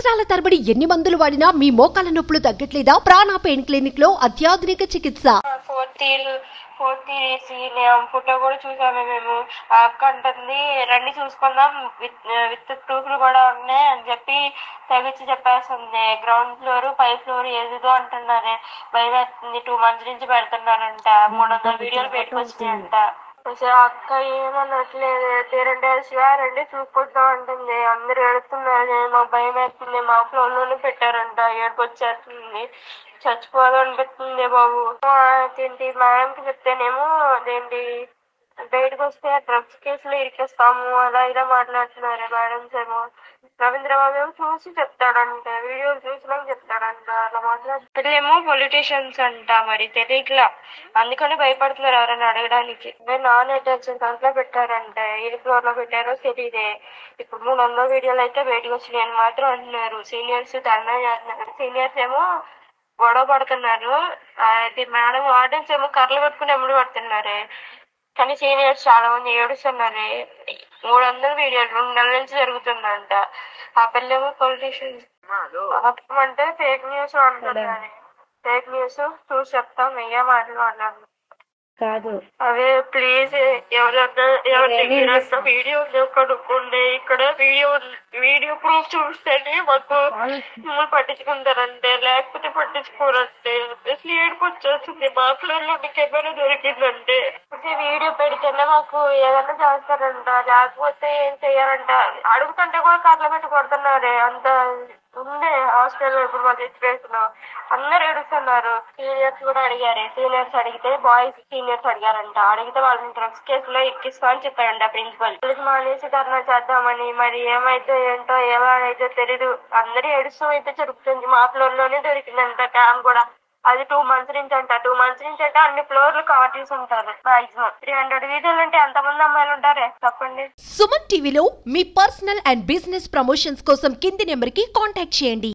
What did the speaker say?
సంవత్సరాల తరబడి ఎన్ని మందులు వాడినా మీ మోకాల నొప్పులు తగ్గట్లేదా? ప్రాణ పెయిన్ క్లినిక్ లో అత్యాధునిక చికిత్స. ఫోర్త్ ఫోటో కూడా చూసాము మేము. ఆ అక్క అంటుంది రండి చూసుకుందాం, విత్ ప్రూఫ్లు కూడా ఉన్నాయి అని చెప్పి తెగించి చెప్పేస్తుంది. గ్రౌండ్ ఫ్లోర్ 5 ఫ్లోర్ ఏదో అంటున్నారు. భయం వేస్తుంది. 2 months నుంచి పెడుతున్నారంట. 300 వీడియోలు పెట్టుకొచ్చినాయంట. అక్క ఏమన్నట్లేదు. తీరండి రండి చూసుకుంటాం అంటుంది. అందరు ఏడుస్తున్నారు. మాకు భయం వేస్తుంది. మా ఫ్లోర్ లోనే పెట్టారంట. ఏడుపు వచ్చేస్తుంది. చచ్చిపోదు అనిపిస్తుంది బాబు. అదేంటి మేడంకి చెప్తేనేమో అదేంటి బయటకు వస్తే డ్రగ్స్ కేసులో ఇరికేస్తాము అలా ఇలా మాట్లాడుతున్నారు మేడమ్స్ ఏమో. రవీంద్రబాబు ఏమో చూసి చెప్తాడంట, వీడియోలు చూసినాక చెప్తాడంట. అలా మాట్లాడుతులేమో పొలిటీషియన్స్ అంట. మరి తెలియట్లా, అందుకని భయపడుతున్నారు ఎవరైనా అడగడానికి. నాన్ అటెన్షన్ దాంట్లో పెట్టారంట. ఏ ఫ్లోర్ లో పెట్టారో తెలియదే. ఇప్పుడు 300 వీడియోలు అయితే బయటకు వచ్చినాయి అని మాత్రం అంటున్నారు. సీనియర్స్ ధర్నా చేస్తున్నారు. సీనియర్స్ ఏమో గొడవ పడుతున్నారు. అది మేడం వార్డెన్స్ ఏమో కర్రలు పట్టుకుని ఎమ్మడి పడుతున్నారు. కానీ సీనియర్స్ చాలా మంది ఏడుస్తున్నారు. 300 వీడియోలు 2 నెలల నుంచి జరుగుతుందంట. ఆ పిల్లేమో పొలిటీషియన్స్ అంటే ఫేక్ న్యూస్ అంటున్నారు. ఫేక్ న్యూస్ చూసి చెప్తాం, వెయ్య మాట్లాడినాను కాదు. అవే ప్లీజ్ ఎవరైనా వీడియో కనుక్కోండి. ఇక్కడ వీడియో ప్రూఫ్ చూస్తేనే మాకు మిమ్మల్ని పట్టించుకుంటారంటే, లేకపోతే పట్టించుకోరంటే. అసలు ఏడుపు వచ్చేస్తుంది. మా ఫ్లోర్ లో కెమెరా దొరికిందంటే వీడియో పెడితేనే మాకు ఏదైనా చేస్తారంట, లేకపోతే ఏం చెయ్యారంట. అడుగుతుంటే కూడా కర్రలు పెట్టి కొడుతున్నారే. అంత ఉండే హాస్టల్లో ఇప్పుడు మా సిచ్యువేషన్. అందరు ఏడుస్తున్నారు. సీనియర్స్ కూడా అడిగారు. సీనియర్స్ అడిగితే బాయ్స్ సీనియర్స్ అడిగారంట. అడిగితే వాళ్ళని డ్రగ్స్ కేసులో ఎక్కిస్తా అని చెప్పారంట ప్రిన్సిపల్. మానేసి ధర్నా చేద్దామని. మరి ఏమైతే ఏంటో ఏమైతే తెలీదు. అందరూ ఏడుస్తూ అయితే జరుగుతుంది. మా ఫ్లోర్ లోనే దొరికిందంట క్యామ్ కూడా. అది 2 months నుంచి అంట. 2 months నుంచి అంటే అన్ని ఫ్లోర్లు కవర్ చేసి ఉంటారు. మాక్సిమం 300 వీడియోలు అంటే ఎంతమంది అమ్మాయిలు ఉంటారే చెప్పండి. సుమన్ టీవీలో మీ పర్సనల్ అండ్ బిజినెస్ ప్రమోషన్స్ కోసం కింది నెంబర్ కి కాంటాక్ట్ చేయండి.